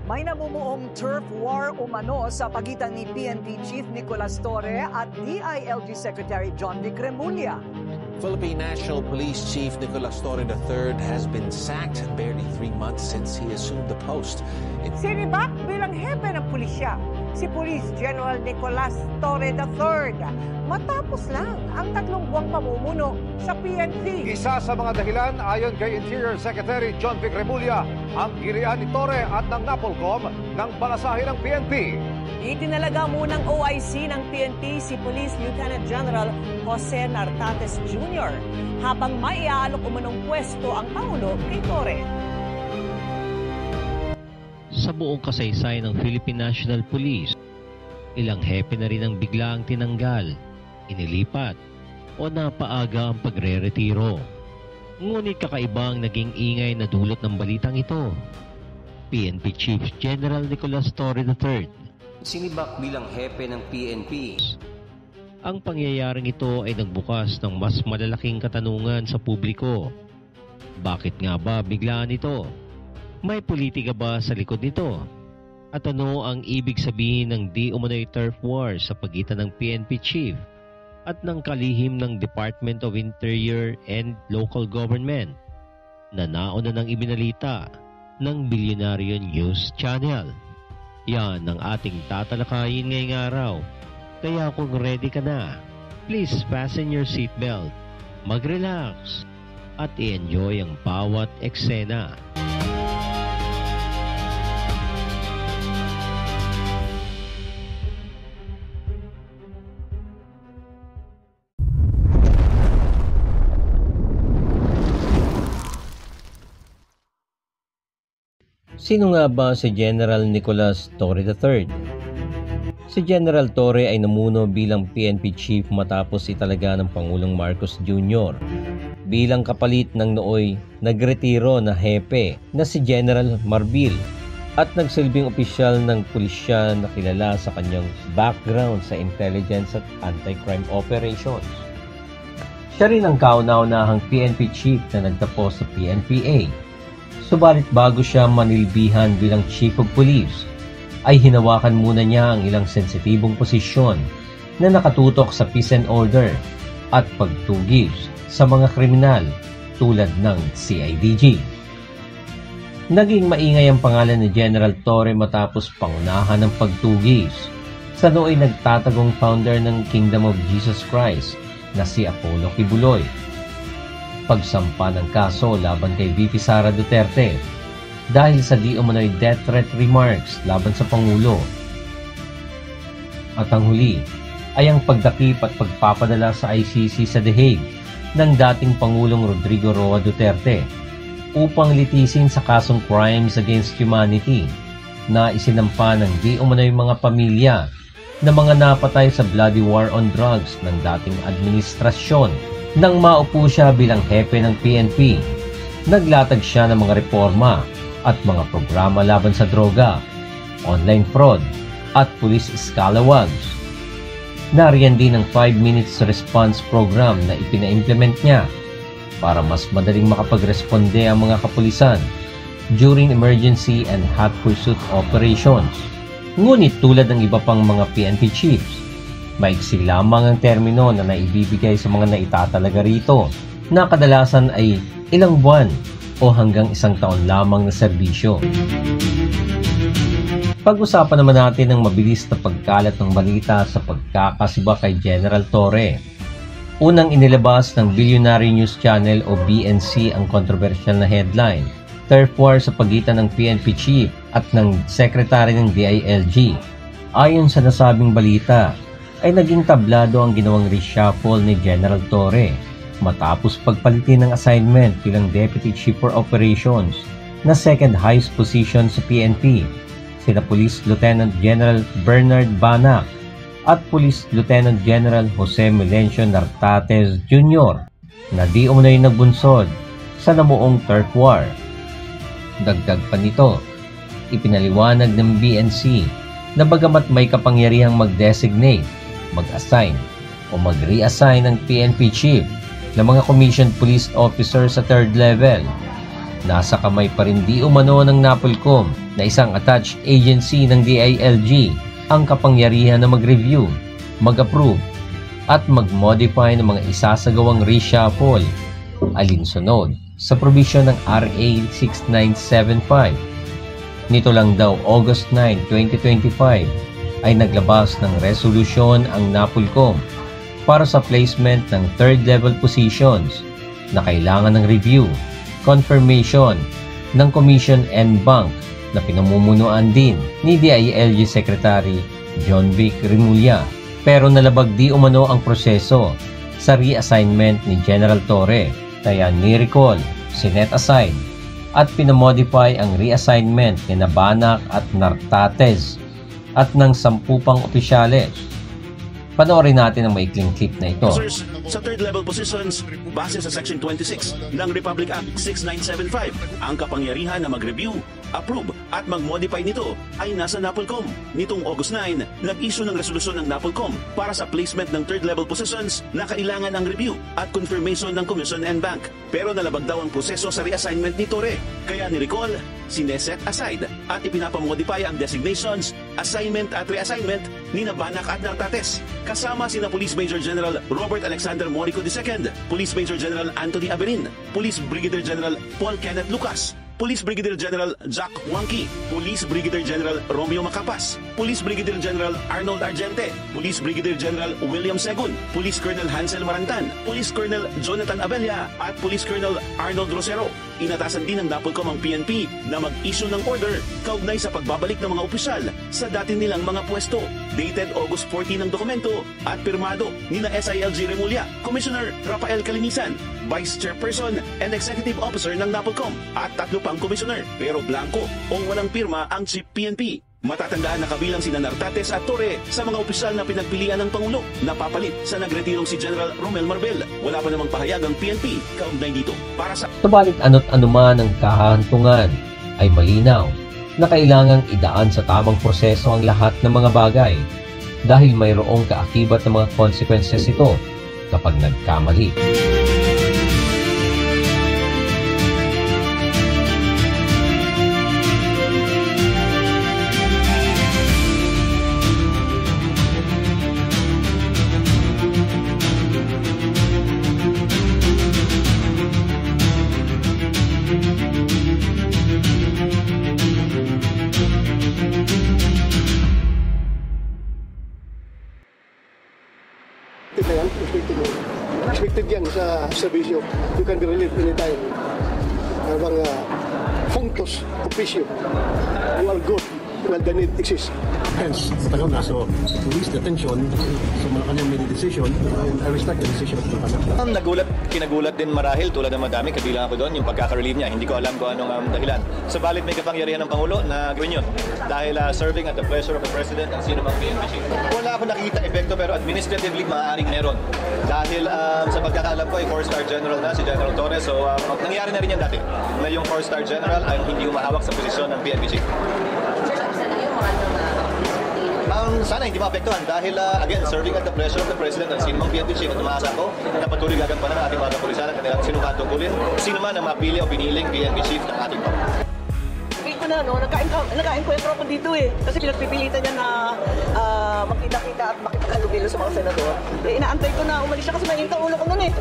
May namumuong turf war umano sa pagitan ni PNP Chief Nicolas Torre at DILG Secretary John Vic Remulla. Philippine National Police Chief Nicolas Torre III has been sacked barely 3 months since he assumed the post. Sinibak bilang hepe ng pulisya, si Police General Nicolas Torre III matapos lang ang 3 buwang pamumuno sa PNP. Isa sa mga dahilan ayon kay Interior Secretary John Vic Remulla ang gilian ni Torre at ng NAPOLCOM ng balasahin ng PNP. Itinalaga munang OIC ng PNP si Police Lieutenant General Jose Nartates Jr. habang maiaalok umanong pwesto ang Pangulo kay Torre. Sa buong kasaysayan ng Philippine National Police, ilang hepe na rin ang biglaang tinanggal, inilipat o napaaga ang pagre-retiro. Ngunit kakaiba ang naging ingay na dulot ng balitang ito. PNP Chief General Nicolas Torre III sinibak bilang hepe ng PNP. Ang pangyayaring ito ay nagbukas ng mas malalaking katanungan sa publiko. Bakit nga ba biglaan ito? May politika ba sa likod nito? At ano ang ibig sabihin ng di umano'y turf war sa pagitan ng PNP Chief at ng kalihim ng Department of Interior and Local Government na nauna ng ibinalita ng Bilyonaryo News Channel? Yan ang ating tatalakayin ngayong araw. Kaya kung ready ka na, please fasten your seatbelt, mag-relax, at i-enjoy ang bawat eksena. Sino nga ba si General Nicolas Torre III? Si General Torre ay namuno bilang PNP Chief matapos italaga ng Pangulong Marcos Jr. bilang kapalit ng nooy nagretiro na hepe na si General Marbil at nagsilbing opisyal ng pulisya na kilala sa kanyang background sa intelligence at anti-crime operations. Siya rin ang kauna-unahang PNP Chief na nagtapos sa PNPA. Subalit bago siya manilbihan bilang Chief of Police, ay hinawakan muna niya ang ilang sensitibong posisyon na nakatutok sa peace and order at pagtugis sa mga kriminal tulad ng CIDG. Naging maingay ang pangalan ni General Torre matapos pangunahan ng pagtugis sa nooy nagtatagong founder ng Kingdom of Jesus Christ na si Apollo Kibuloy. Pagsampa ng kaso laban kay VP Sara Duterte dahil sa di umano'y death threat remarks laban sa Pangulo. At ang huli ay ang pagdakip at pagpapadala sa ICC sa The Hague ng dating Pangulong Rodrigo Roa Duterte upang litisin sa kasong crimes against humanity na isinampa ng di umano'y mga pamilya na mga napatay sa bloody war on drugs ng dating administrasyon. Nang maupo siya bilang hepe ng PNP, naglatag siya ng mga reforma at mga programa laban sa droga, online fraud at police scalawags. Nariyan din ang 5 minutes response program na ipina-implement niya para mas madaling makapagresponde ang mga kapulisan during emergency and hot pursuit operations. Ngunit tulad ng iba pang mga PNP chiefs, maiksi lamang ang termino na naibibigay sa mga naitatalaga rito na kadalasan ay ilang buwan o hanggang 1 taon lamang na serbisyo. Pag-usapan naman natin ang mabilis na pagkalat ng balita sa pagkakasiba kay General Torre. Unang inilabas ng Billionaire News Channel o BNC ang kontrobersyal na headline, turf war sa pagitan ng PNP Chief at ng Secretary ng DILG. Ayon sa nasabing balita, ay naging tablado ang ginawang reshuffle ni General Torre matapos pagpalitin ng assignment bilang Deputy Chief for Operations na second highest position sa PNP, sina Police Lieutenant General Bernard Banac at Police Lieutenant General Jose Melencio Nartates Jr. na di umano'y nagbunsod sa namuong turf war. Dagdag pa nito, ipinaliwanag ng BNC na bagamat may kapangyarihang mag-designate, mag-assign o mag-reassign ng PNP Chief ng mga commissioned police officer sa 3rd level, nasa kamay pa rin di umano ng NAPOLCOM na isang attached agency ng DILG ang kapangyarihan na mag-review, mag-approve, at mag-modify ng mga isasagawang reshuffle alinsunod sa provision ng RA 6975. Nito lang daw August 9, 2025 ay naglabas ng resolusyon ang NAPOLCOM para sa placement ng third-level positions na kailangan ng review, confirmation ng Commission and Bank na pinamumunuan din ni DILG Secretary John Vic Remulla. Pero nalabag di umano ang proseso sa reassignment ni General Torre, kaya ni-recall, sinet aside at pinamodify ang reassignment ni Banak at Nartates at ng 10 pang opisyales. Panoorin natin ang maikling clip na ito. Sa third-level positions, base sa Section 26 ng Republic Act 6975, ang kapangyarihan na mag-review, approve at mag-modify nito ay nasa NAPOLCOM. Nitong August 9, nag-issue ng resolusyon ng NAPOLCOM para sa placement ng third-level positions na kailangan ng review at confirmation ng Commission and Bank. Pero nalabag daw ang proseso sa reassignment ni Torre, kaya ni-recall, sineset aside at ipinapamodify ang designations, assignment at reassignment ni Banak at Nartates. Kasama sina Police Major General Robert Alexander Morico II, Police Major General Anthony Aberin, Police Brigadier General Paul Kenneth Lucas, Police Brigadier General Jack Wangki, Police Brigadier General Romeo Macapas, Police Brigadier General Arnold Argente, Police Brigadier General William Segun, Police Colonel Hansel Marantan, Police Colonel Jonathan Abella at Police Colonel Arnold Rosero. Inatasan din ng NAPOLCOM ang PNP na mag-issue ng order kaugnay sa pagbabalik ng mga opisyal sa dati nilang mga pwesto. Dated August 14 ang dokumento at pirmado ni na SILG Remulla, Commissioner Rafael Calinisan, Vice Chairperson and Executive Officer ng NAPOLCOM at 3 pang Commissioner, pero blanco o walang pirma ang Chief PNP. Matatandaan na kabilang sina Nartates at Torre sa mga opisyal na pinagpilian ng Pangulo na papalit sa nagretirong si General Romel Marbel. Wala pa namang pahayag ang PNP kaugnay dito. Para sa Subalit ano't anuman ang kahantungan ay malinaw na kailangang idaan sa tamang proseso ang lahat ng mga bagay dahil mayroong kaakibat ng mga consequences ito kapag nagkamali. Restricted yan sa servisyo. You can be relieved anytime. Habang functus officio, you are good while the need exists. Hence, tagal na. So, police detention, so Malacanang made a decision, and I respect the decision of Malacanang. Kinagulat din marahil tulad ng madami, kabilang ako doon, yung pagkaka-relieve niya. Hindi ko alam kung anong dahilan. Subalit may kapangyarihan ng Pangulo na gawin yun. Dahil serving at the pleasure of the President ang sino mang PNP chief. Wala ako nakikita epekto pero administratively maaaring meron. Dahil sa pagkakaalam ko ay 4-star general na si General Torres. So nangyari na rin yan dati na yung 4-star general ay hindi umahawak sa posisyon ng PNP chief. Sana hindi maapektuhan dahil again, serving at the pleasure of the President ang sino mang PNP chief at umaasa ko na patuloy gagampanan ng ating mga kapulisan at kanilang sinukat tungkulin sino man ang mapili o piniling PNP chief ng ating pamilya. Ko na, no? Nagka-encuentro ako dito eh. Kasi pinagpipilitan niya na makita-kita at makipaghalubilo sa mga senador. Eh, inaantay ko na umalis siya kasi mainit ang ulo ko nun eh.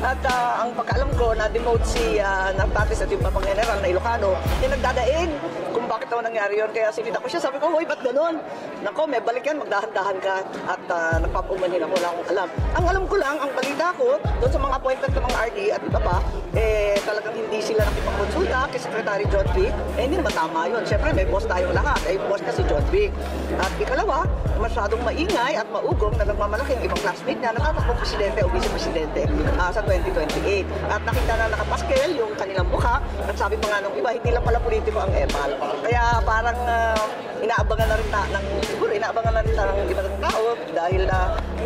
At ang pagkaalam ko, na-demote si Nartates at yung papang general na Ilocano, yung nagdadaig kung bakit naman nangyari yun. Kaya sinita ko siya, sabi ko, hoy, ba't ganun? Nako, may balik yan, magdahan-dahan ka. At nagpapumanhin ako, wala akong alam. Ang alam ko lang, ang balita ko, doon sa mga appointment ng mga RD at iba pa, talagang hindi sila nakipagkonsulta kay Secretary John Vic. Hindi naman tama yun. Siyempre, may boss tayong lahat. Ay, boss na si John Vic. At ikalawa, masyadong maingay at maugong na nagmamalaki yung ibang classmate niya, nakatakbong presidente o vice-presidente sa 2028. At nakita na nakapaskel yung kanilang mukha. At sabi pa nga nung iba, hindi lang pala politiko ang EPAL. Kaya parang inaabangan na rin inaabangan na rin ng ibang tao dahil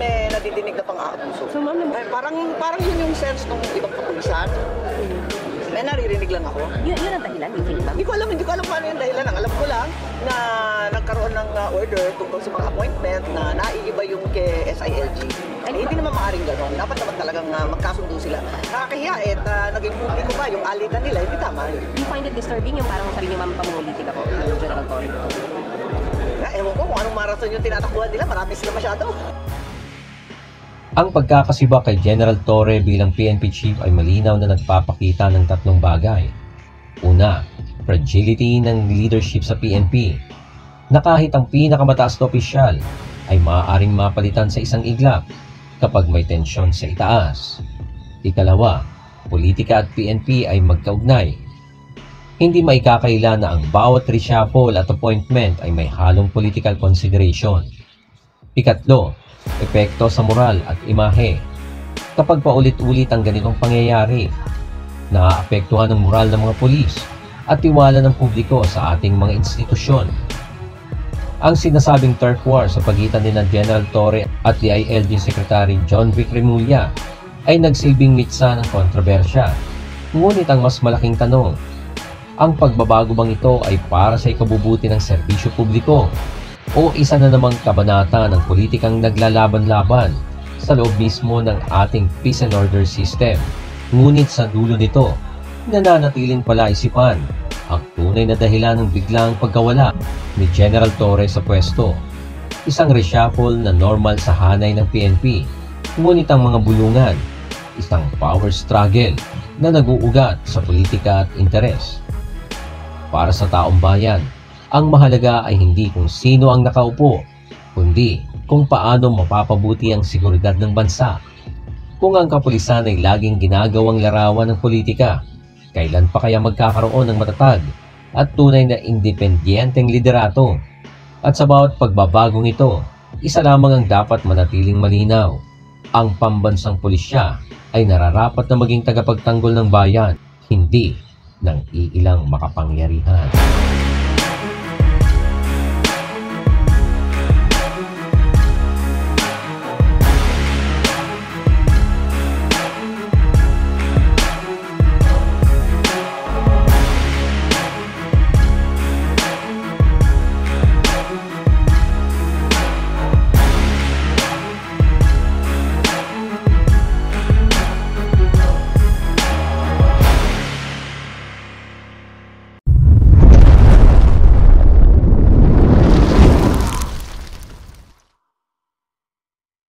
may nadidinig na pang-aabuso. So, parang yun yung sense ng ibang kapulisan. May naririnig lang ako. Yun ang dahilan, you think, ma'am? Hindi ko alam kung ano yung dahilan. Ang alam ko lang na nagkaroon ng order tungkol sa mga appointment na naiiba yung kay SILG. Hindi naman maaaring gano'n. Dapat naman talagang magkasundo sila. Nakakahiya naging publiko pa yung alitan nila. Hindi tama. Do you find it disturbing yung parang sabi niyo, ma'am, pamumulitik ako, General Torre? Ewan ko kung anong marason yung tinatakbuhan nila. Marami sila masyado. Ang pagkakasiba kay General Torre bilang PNP Chief ay malinaw na nagpapakita ng tatlong bagay. Una, fragility ng leadership sa PNP, na kahit ang pinakamataas na opisyal ay maaaring mapalitan sa isang iglap kapag may tensyon sa itaas. Ikalawa, politika at PNP ay magkaugnay. Hindi maikakaila na ang bawat reshuffle at appointment ay may halong political consideration. Ikatlo, epekto sa moral at imahe. Kapag paulit-ulit ang ganitong pangyayari, naaapektuhan ang moral ng mga pulis at tiwala ng publiko sa ating mga institusyon. Ang sinasabing turf war sa pagitan ni General Torre at DILG Secretary John Vic Remulla ay nagsilbing mitsa ng kontrobersya. Ngunit ang mas malaking tanong, ang pagbabago bang ito ay para sa ikabubuti ng serbisyo publiko o isa na namang kabanata ng politikang naglalaban-laban sa loob mismo ng ating peace and order system? Ngunit sa dulo nito, nananatiling palaisipan ang tunay na dahilan ng biglang pagkawala ni General Torre sa pwesto. Isang reshuffle na normal sa hanay ng PNP, ngunit ang mga bulungan, isang power struggle na nag-uugat sa politika at interes. Para sa taong bayan, ang mahalaga ay hindi kung sino ang nakaupo, kundi kung paano mapapabuti ang seguridad ng bansa. Kung ang kapulisan ay laging ginagawang larawan ng politika, kailan pa kaya magkakaroon ng matatag at tunay na independenteng liderato? At sa bawat pagbabagong ito, isa lamang ang dapat manatiling malinaw. Ang pambansang pulisya ay nararapat na maging tagapagtanggol ng bayan, hindi ng iilang makapangyarihan.